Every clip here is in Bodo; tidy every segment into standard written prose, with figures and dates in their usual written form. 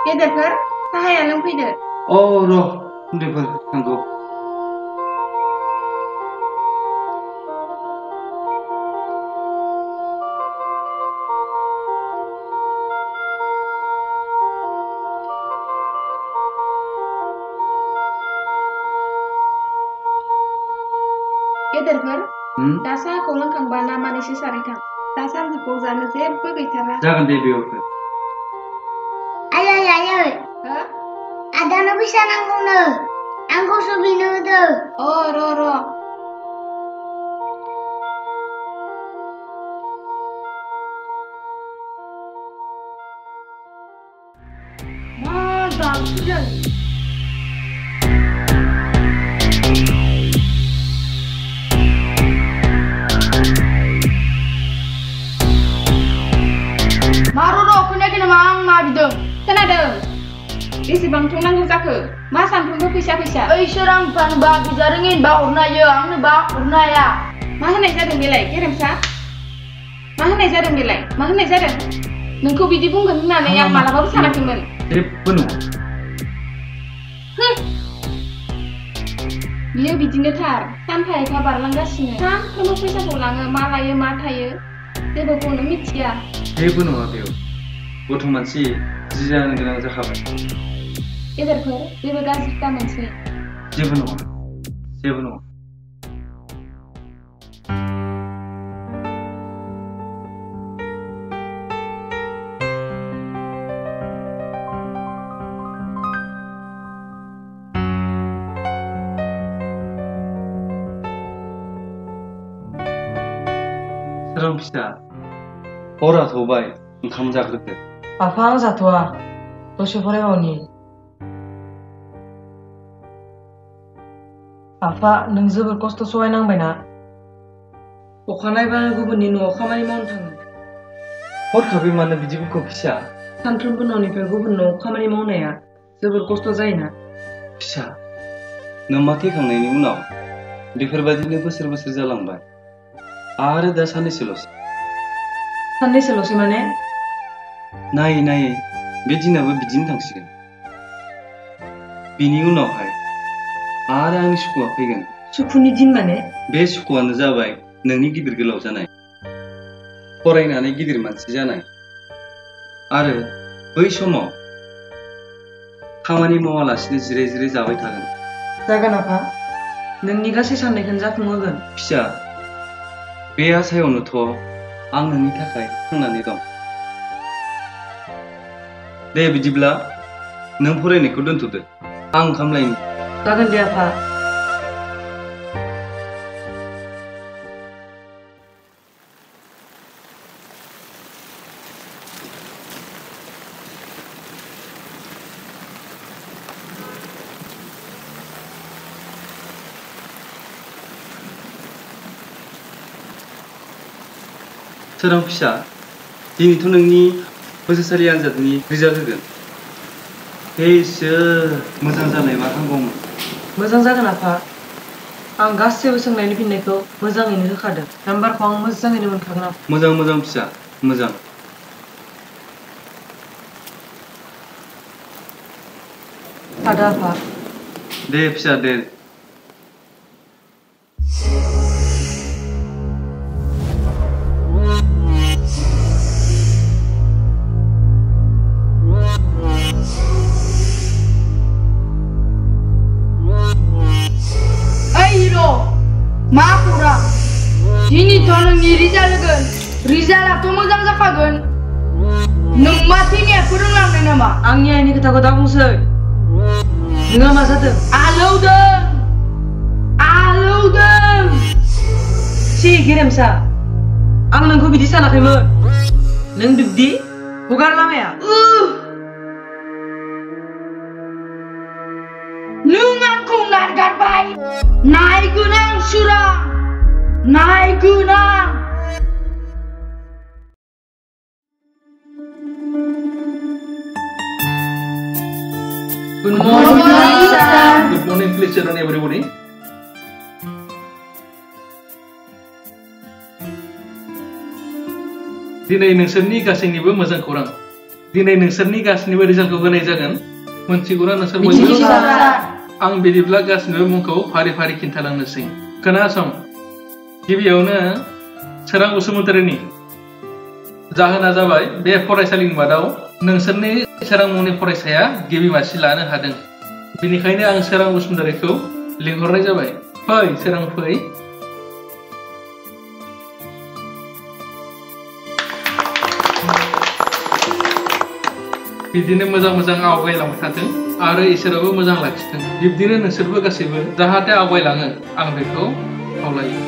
गेदेरफोर साहाया लोंफैदो। र' उन्दैफोर थांगौ। गेदेरफोर दा साहाखौ लोंखांबा ना मानैसो सारै थां। दा सानजौफुआव जानो जेबो गैथारा। जागोन दे बेयावफोर। आयै हो? आदानो फैसा नांगौनो आंखौसो बिनो होदो। र' मा गाबसोदों? खोनायाखै नामा आं मा बिदों? खोनादों। बेसेबांथ' नांगौ जाखो? मा सानफ्रोमबो फैसा? इसोर आं फानबा बिजा रोङिनबा हरनो हायो, आंनोबा हरनो हाया। मा होनाय जादों बेलाय गेरेमसा? मा होनाय जादों बेलाय? मा होनाय जादों? नोंखौ बिदि बुंगोन होननानै आं मालाबाबो सानाखैमोन। जेबो नङा। बियो बिदिनो थार। सानफा एफा बारलांगासिनो। सानफ्रोमबो फैसाखौ लाङो, मा लायो मा थायो जेबोखौनो मिथिया। जेबो नङा बेयाव। गथ' मानसि जि जानो गोनां जाखाबाय। गेदेरफोर जेबो गाज्रि दामोनसै। जेबो नङा। सोरां फिसा, हरा थौबाय, ओंखाम जाग्रोदो। आफा आं जाथ'वा, दसे फरायबावनि। आफा नों जोबोर खस्थ' सहायनांबायना। अखानायबानो गुबुननि न'आव खामानि मावनो थाङो। हरखाबै मानो बिदि बुंखो फिसा? सानफ्रोमबो न'निफ्राय गुबुन न'आव खामानि मावनाया जोबोर खस्थ' जायोना। फिसा, नों मा थैखांनायनि उनाव बेफोरबायदिनो बोसोर जालांबाय। आरो दा साननैसोल'सै माने? नायै बे दिनाबो बिदिनो थांसिगोन। बिनि उनावहाय आरो आंनि सुखुआ फैगोन। सुखुनि दिन माने? बे सुखुआनो जाबाय नोंनि गिदिर गोलाव जानाय, फरायनानै गिदिर मानसि जानाय। आरो बै समाव खामानि मावालासिनो जिराय जाबाय थागोन। जागोन आफा, नोंनि गासै साननायखौनो जाफुंहोगोन। फिसा, बे आसायावनोथ' आं नोंनि थाखाय थांनानै दं। दे बिदिब्ला नों फरायनायखौ दोनथ'दो, आं ओंखाम लायनि। जागोन दे आफा। सोरां फिसा, दिनैथ' नोंनि बोसोरसालि आनजादनि रिजाल्ट होगोन। हेसो मोजां जानायबा हामगौमोन मोजां जागोन आफा आं गासैबो सोंनायनि फिननायखौ मोजाङैनो होखादों नाम्बारखौ आं मोजाङैनो मोनखागोन आफा मोजां मोजां फिसा मोजां थादो आफा दे फिसा दे मा खौरां दिनैथ' नोंनि रिजाल्ट होगोन रिजाल्टआथ' मोजां जाखागोन नों मा थैनाया फोरोंलांनाय नामा आंनि आइनि खोथाखौ दा बुंसै नोंहा मा जादों आलौदों सि गेरेमसा आं नोंखौ बिदि सानाखैमोन नों बिब्दि हगारलामाया नों आंखौ नारगारबाय नायगोनां सोरां नायगोनां Good morning, sir. Good morning, please, children, everybody. दिनै नोंसोरनि गासैनिबो मोजां खौरां दिनै नोंसोरनि गासैनिबो रिजाल्टखौ होनाय जागोन मोनथिगौना नोंसोर बयबो आं बिदिब्ला गासैनिबो मुंखौ फारि फारि खिन्थालांनोसै खोनासं गिबियावनो सोरां बसुमतारीनि जाहोना जाबाय बे फरायसालिनि मादाव नोंसोरनि सोरां मुंनि फरायसाया गिबि मासि लानो हादों बेनिखायनो आं सोरां बसुमतारीखौ लिंहरनाय जाबाय फै सोरां फै बिदिनो मोजां मोजां आवगायलांबाय थाथों आरो इसोराबो मोजां लाखिथों बिब्दिनो नोंसोरबो गासैबो जाहाथे आवगायलाङो आं बेखौ खावलायो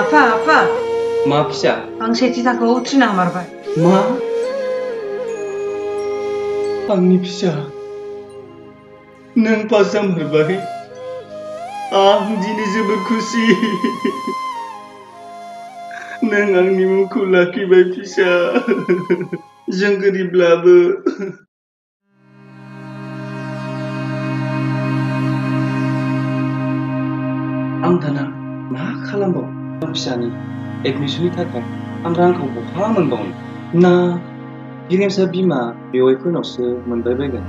आफा आफा मा फिसा आं सेथि थाखोआव उथ्रिना हामारबाय मा आंनि फिसा नों पास जामारबाय आं दिनै जोबोद खुसि नों आंनि मुंखौ लाखिबाय फिसा जों गोरिबब्लाबो आं दाना मा खालामबाव फिसानि एडमिसननि थाखाय आं रांखौ बहा मोनबावनो ना गेरेमसा बिमा बेवाइफोरनावसो मोनबाय बायगोन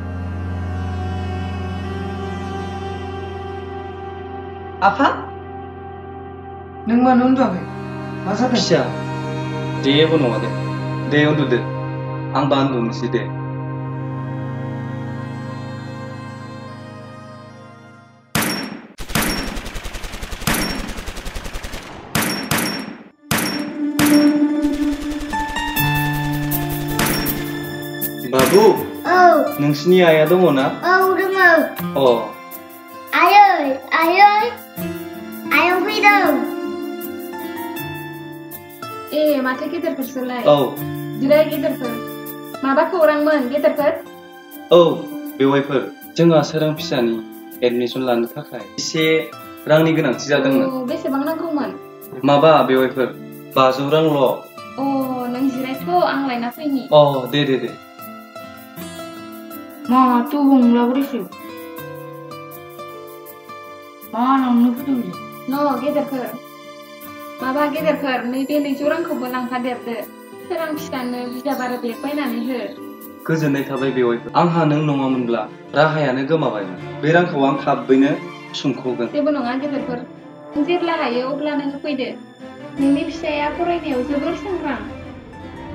आफा नों मानो उन्दुआखै मा जादों फिसा जेबो नङा दे उन्दुदो आंबा उन्दुनोसै दे बाबु नोंसिनि आइया दङ ना दोङो अ आयै आयं फैदों ए माथो गेदेरफोरसोलाय औ जिराय गेदेरफोर माबा खौरांमोन गेदेरफोर औ बेवाइफोर जोंहा सोरां फिसानि एडमिसन लानो थाखाय एसे रांनि गोनांथि जादोंमोन बेसेबां नांगौमोन माबा बेवाइफोर 500 रांल' अ नों जिरायथ' आं लायना फैनि अ दे मा तू बुंलाब्रेसो मा लांनो फैदों न गेदेरफोर माबा गेदेरफोर नैबे 200 रांखौबो लांफादेरदो सोरां फिसानो बिजाब आरो बेग बायनानै हो गोजोननाय थाबाय बेवाइफोर आंहा नों नङामोनब्ला राहायानो गोमाबायमोन बे रांखौ आं थाबैनो सुंख'गोन जेबो नङा गेदेरफोर नों जेब्ला हायो अब्लानो होफैदो नोंनि फिसाया फरायनायाव जोबोर सांग्रां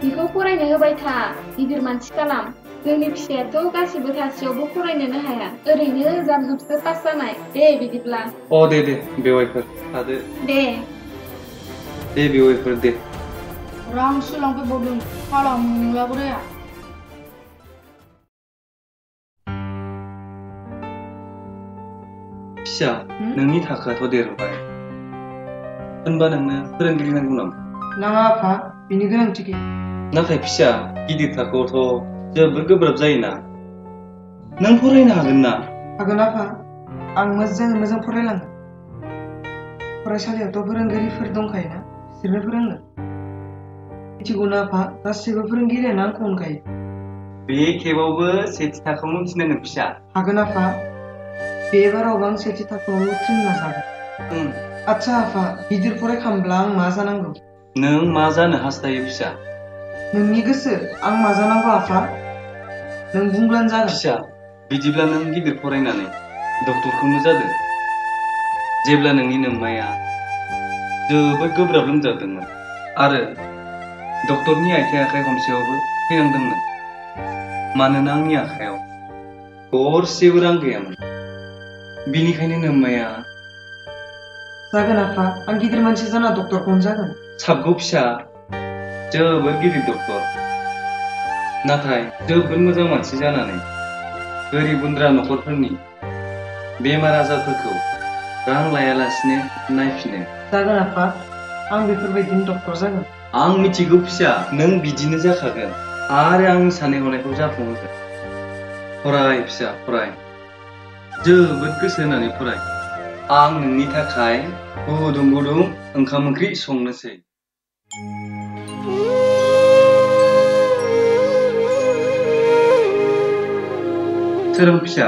बिखौ फरायनो होबाय था गिदिर मानसि खालाम जोंनि फिसायाथ' गासिबो थासेयावबो फरायनोनो हाया ओरैनो जाब-जुबसो पास जानाय दे बिदिब्ला अ दे बेवाइफोर थादो दे बेवाइफोर दे रां सोलांफैबावदों खालामलाब्रेया फिसा नोंनि थाखोआथ' देरबाय होनबा नोंनो फोरोंगिरि नांगौ नामा नाङा आफा बिनि गोनांथि गैया नाथाय फिसा गिदिर थाखोआवथ' जोबोद गोब्राब जायोना नों फरायनो हागोन ना हागोन आफा आं मोजाङै मोजां फरायलांगोन फरायसालियावथ' फोरोंगिरिफोर दंखायोना बिसोरनो फोरोंगोन मिथिगौना आफा गासैबो फोरोंगिरियानो आंखौ अनखायो बे खेबावबो सेथि थाखोआवनो उथ्रिनांगोन फिसा हागोन आफा बे बारावबो आं सेथि थाखोआवनो उथ्रिनो नाजागोन आच्छा आफा गिदिर फरायखांब्ला आं मा जानांगौ नों मा जानो हास्थायो फिसा नोंनि गोसो आं मा जानांगौ आफा नों बुंब्लानो जागोन फिसा बिदिब्ला नों गिदिर फरायनानै डक्टरखौनो जादो जेब्ला नोंनि नोम्माया जोबोद गोब्राब लोमजादोंमोन आरो डक्टरनि आखाइ हमसेयावबो थैनांदोंमोन मानोना आंनि आखायाव गरसेबो रां गैयामोन बिनिखायनो नोम्माया जागोन आफा आं गिदिर मानसि जाना डक्टरखौनो जागोन साबगौ फिसा जोबोद गिदिर डक्टर नाथाय जोबोद मोजां मानसि जानानै गोरिब गुन्द्रा नखरफोरनि बेमार आजारफोरखौ रां लायालासिनो नायफिनो जागोन आफा आं बेफोरबायदिनो डक्टर जागोन आं मिथिगौ फिसा नों बिदिनो जाखागोन आरो आंनि साननाय हनायखौ जाफुंहोगोन फराय फिसा फराय जोबोद गोसो होनानै फराय आं नोंनि थाखाय गुदुं गुदुं ओंखाम ओंख्रि संनोसै सोरां फिसा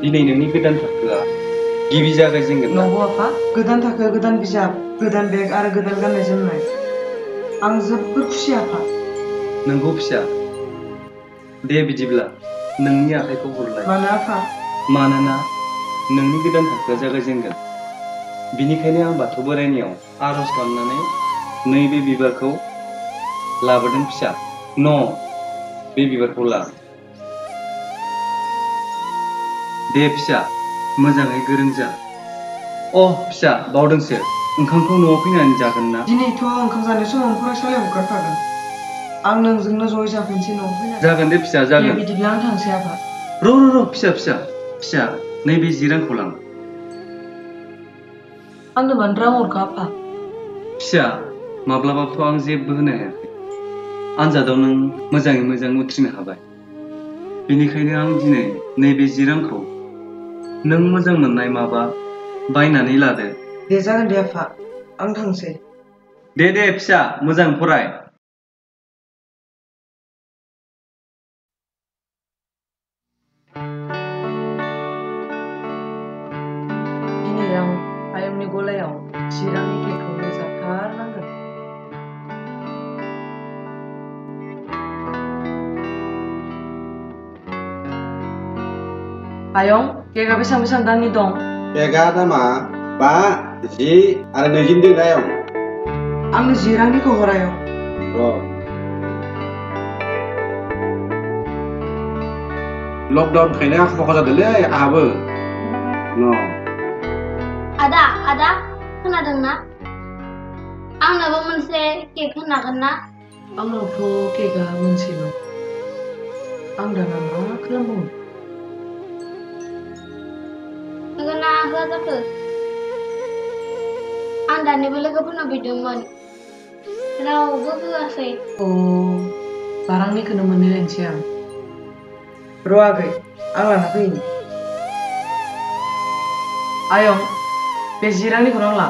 दिनै नोंनि गोदान थाखोआ गिबि जागायजेनगोन नंगौ आफा गोदान थाखो गोदान बिजाब गोदान बेग आरो गोदान गाननाय जोमनाय आं जोबोद खुसि आफा नंगौ फिसा दे बिदिब्ला नोंनि आखाइखौ हरलाय मानो आफा मानोना नोंनि गोदान थाखोआ जागायजेनगोन बिनिखायनो आं बाथौ बोराइनियाव आरज गाबनानै नैबे बिबारखौ लाबोदों फिसा बे बिबारखौ ला दे फिसा मोजाङै गोरों जा फिसा बावदोंसो ओंखामखौ न'आव फैनानै जागोन ना दिनैथ' ओंखाम जानाय समाव फरायसालियाव हगारखागोन आं नोंजोंनो जयै जाफैनोसै न'आव फैनानै जागोन दे फिसा जागोन बिदिब्ला आं थांसै आफा र' फिसा नैबे जि रांखौ लां आंनो मानो रां हरखो आफा फिसा माब्लाबाथ' आं जेबो होनो हायाखै आनजादाव नों मोजाङै मोजां उथ्रिनो हाबाय बेनिखायनो आं दिनै नैबे जि रांखौ नों मोजां मोननाय माबा बायनानै लादो दे जागोन दे आफा आं थांसै दे फिसा मोजां फराय दिनै आं आयंनि गलायाव चिरांनि केकखौनो जाथारनांगोन आयं केकआ बेसेबां दामनि दं केकआ दामा 5, 10 आरो 20 दं आयं आंनो 10 रांनिखौ हर आयं लकडाउन खायनो आखा फाखा जादोंलै आहाबो आदा खोनादोंना आंनोबो मोनसे केक होनो हागोन ना आंनावथ' केकआ मोनसेल' आं दाना मा खालामबावनो होगोन ना होआ जाखो आं दानिबो लोगोफोरनाव बिदोंमोन रावबो होआसै बारांनिखौनो मोननो लायनोसै आं र' आगै आं लाना फैनि आयं बे 10 रांनिखौ आं ला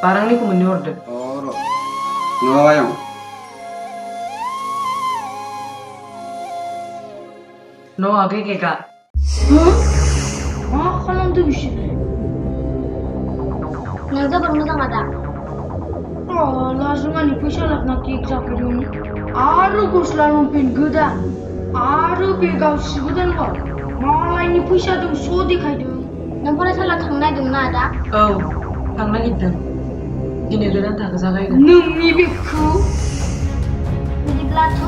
बारांनिखौ मोननो हरदो र' आयं आगै केकआ मा खालामदों बिसोरो नों जोबोर मोजां आदा लाजिमानि फैसा लाबोना केक जाफैदों आरो गस्ला लंपेन्ट गोदान आरो बेगाव सि गोदानबाव मालायनि फैसाजों स' देखायदों नों फरायसालियाव थांनो नागिरदोंना आदा औ थांनो नागिरदों दिनै गोदान थाखो जागायगोन नोंनि बेगखौ बिदिब्लाथ'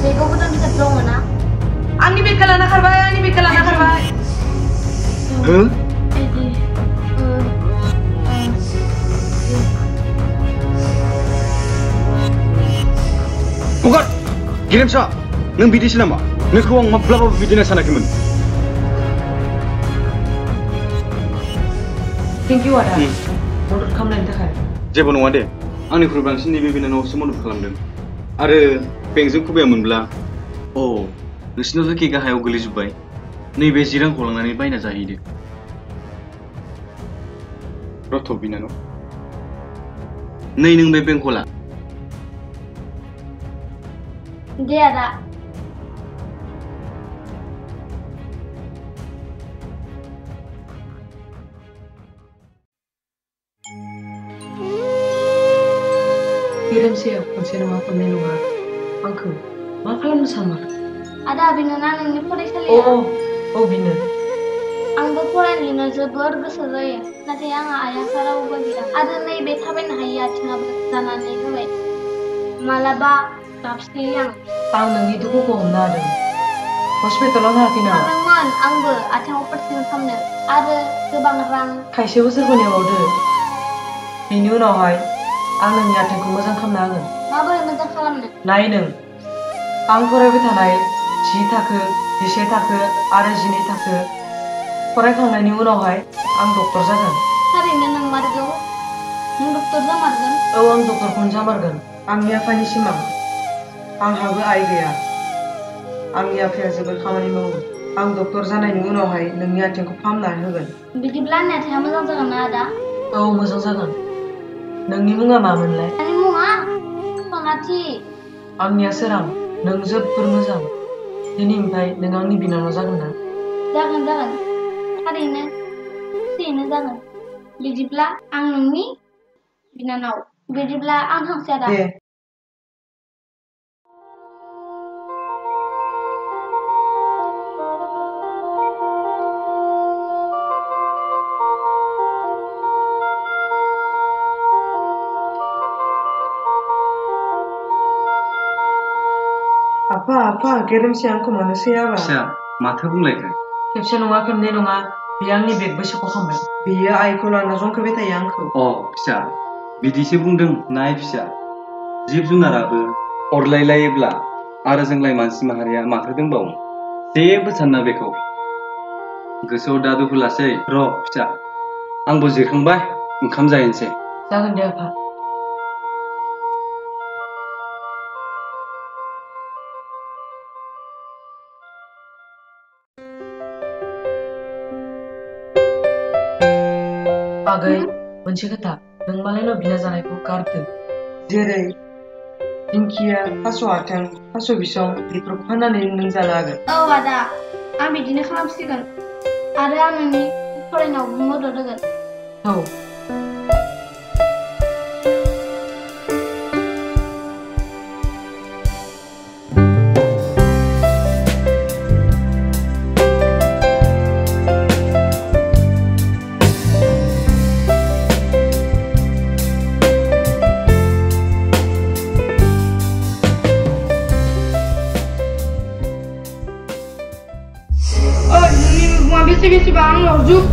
बेगाव गोदान बिजाब दङ ना आंनि बेगखौ लाना खारबाय गेरेमसा नों बिदिसो नामा नोंखौ आं माब्लाबाबो बिदिनो सानाखैमोन थेंक इउ आदा मदद खालामनायनि थाखाय जेबो नङा दे आंनिख्रुइ बांसिन नैबे बिनानावसो मदद खालामदों आरो बेंकजों खुबाया मोनब्ला नोंसिनावथ' केकआ हायाव गोलैजोब्बाय नैबे जिरांखौ लांनानै बायना जाहैदो रथ' बिनानाव नै नों बे बेंकखौ ला दे आदा गेरेमसाया खनसे नङा खननै नङा आंखौ मा खालामनो सानमारो आदा बेनो ना नोंनि औ फरायसालिया औ बेनो आंबो फरायनो जोबोर गोसो जायो नाथाय आंहा आइ आफा रावबो गैया आरो नैबे थाबायनो हायि आथिङाबो जानानै होबाय मालाबा गाबस्रियो आं नोंनि दुखुखौ हमनो हादों हस्पिटालाव थाङाखै नामा थांदोंमोन आंबो आथिं अपारेसन खालामनो आरो गोबां रां खायसे बोसोरखौ नेबावदो बेनि उनावहाय आं नोंनि आथिंखौ मोजां खालामना होगोन माबोरै मोजां खालामनो नाय नों आं फरायबाय थानाय 10 थाखो 11 थाखो आरो 12 थाखो फरायखांनायनि उनावहाय आं डक्टर जागोन थारैनो नों मारगौ नों डक्टर जामारगोन औ आं डक्टरखौनो जामारगोन आंनि आफानि सिमां आंहाबो आइ गैया आंनि आफाया जोबोर खामानि मावो आं डक्टर जानायनि उनावहाय नोंनि आथिंखौ फाहामनानै होगोन बिदिब्ला आंनि आथिङा मोजां जागोन ना आदा औ मोजां जागोन नोंनि मुङा मामोनलाय आंनि मुङा सनाथि आंनिया सोरां नों जोबोर मोजां दिनैनिफ्राय नों आंनि बिनानाव जागोन ना जागोन थारैनो खुसियैनो जागोन बिदिब्ला आं नोंनि बिनानाव बिदिब्ला आं थांसै आदा दे आफा गेरेमसाया आंखौ मानो सैयाबा फिसा माथो बुंलायखो खेबसे नङा खेबनै नङा बेयो आंनि बेगबो सेख'खांबाय बेयो आइखौ लाना जंखायबाय थायो आंखौ फिसा बिदिसो बुंदों नाय फिसा जिब जुनाराबो अरलायलायोब्ला आरो जोंलाय मानसि माहारिया माथो दंबावो जेबो सानना बेखौ गोसोआव दा दुखु लासै र' फिसा आंबो जिरखांबाय ओंखाम जाहैनोसै जागोन दे आफा आगै मोनसे खोथा नों मालायनाव बिना जानायखौ गारदो जेरै दिंखिया थास' आथिं थास' बिसं बेफोरखौ फाननानै नों जानो हागोन औ आदा आं बिदिनो खालामसिगोन आरो आं नोंनि फरायनायावबो मदद होगोन औ बेसेबां आंनाव जुग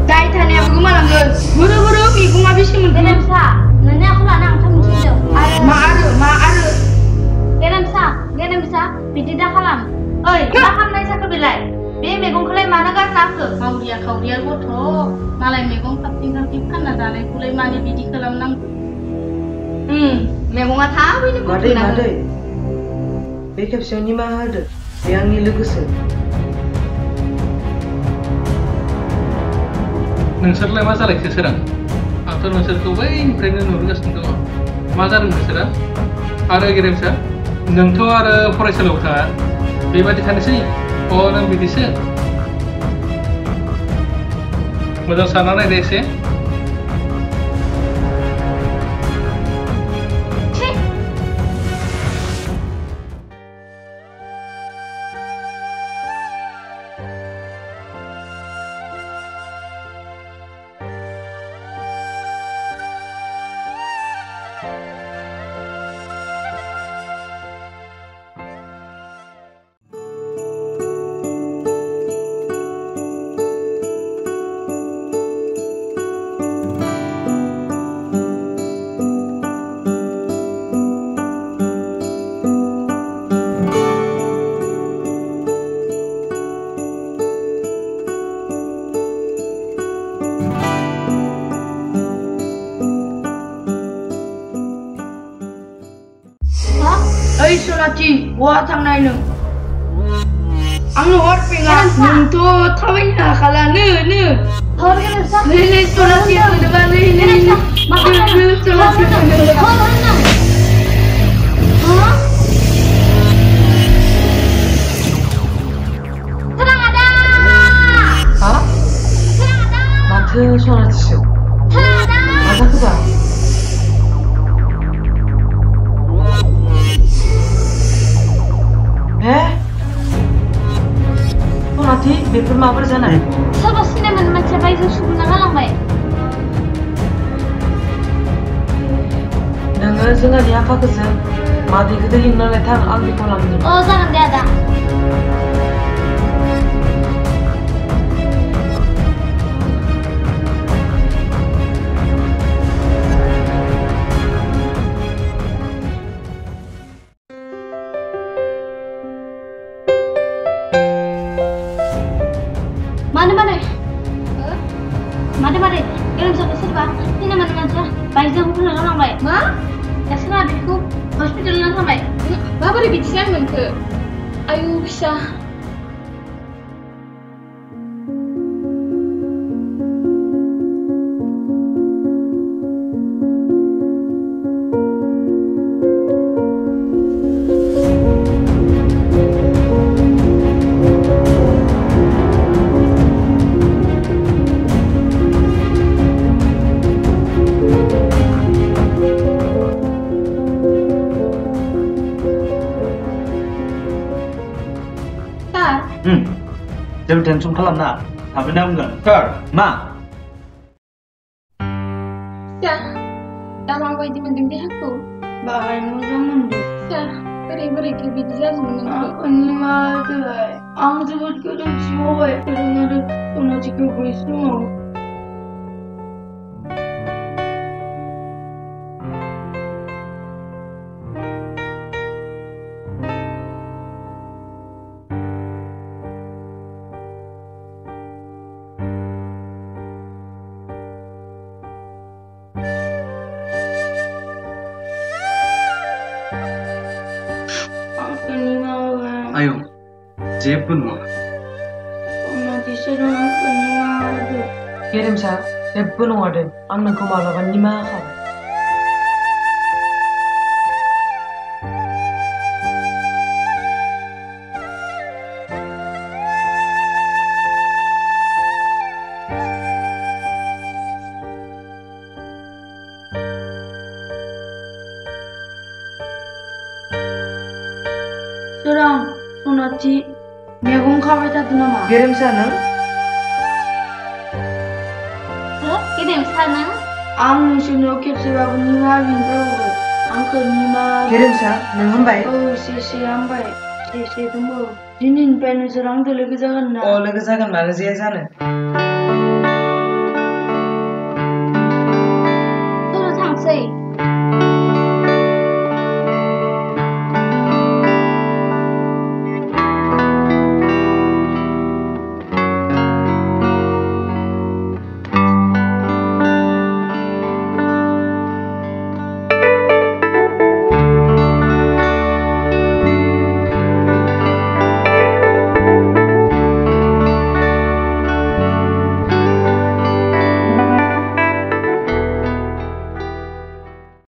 दाय थानायाबो गोमालांगोन बोरो मैगङा बेसे मोनगोन गेरेमसा नोंनि आखलानो आं मिथिदों मा आरो गेरेमसा बिदि दा खालाम ओइ मा खालामनाय जाखो बेलाय बे मैगंखौलाय मानो गारना होखो मावरिया खावरिया गथ' मालाय मैगं खाबथिं फानना जानायखौलाय मानो बिदि खालामनांगौ मैगङा थाबैनो मादै बे खेबसेयाव निमाहा होदो बे आंनि लोगोसो नोंसोरलाय मा जालायखो सोरां आंथ' नोंसोरखौ बैनिफ्रायनो नुगासिनो दङ मा जादों नोंसोरा आरो गेरेमसा नोंथ' आरो फरायसालियाव थाङा बेबादि थानोसै नों बिदिसो मोजां सानना नायदो एसे ओइ सनाथि बहा थांनाय नों आंनो हरफिना नोंथ' थाबायनो हाखाला नो हर गेरेमसा नै सनाथि मोनोबा नै सनाथि मोनोबा tenang ada Hah? tenang ada 마트 소나티쇼. tenang ada 맞아 그다. 소나티 बेफोर माबोरै जानाय? sobo sineman मानसिया बायजोआव सुबुंना गालांबाय नोङो जोंहानि आफाखौसो मादैखौदो लिंनानै थां आं बेखौ लांनि। जागोन दे आदा Mari, kirim satu serba. Ini mana-mana baiknya bukan orang baik. Ma? Dasar adikku hospital orang baik. Maboरै बिदि जानो मोनखो? आयु फिसा जेबो टेनसन खालामना थाबैनो बुंगोन सार मा फिसा दा माबायदि मोनदों देहाखौ बाहाय मोजां मोनदों फिसा बोरै बिदि जाजोबो नोंखौ अन्निमा दोलाय आं जोबोद गोरोन्थि मावबाय फोरोंआरो सनाथिखौ बै समाव आयं जेबो नङा गेरेमसा जेबो नङा दे आं नोंखौ माब्लाबा निमाहा होखागोन सोरां सनाथि मैगं खाबाय थादों नामा गेरेमसा नों गेरेमसा नों आं नोंसोरनाव खेबसेबाबो निमाहा बिबाय आंखौ निमाहा गेरेमसा नों होनबाय एसे हामबाय एसे दंबावो दिनैनिफ्राय नोंसोर आंजों लोगो जागोन ना लोगो जागोन मानो जाया जानो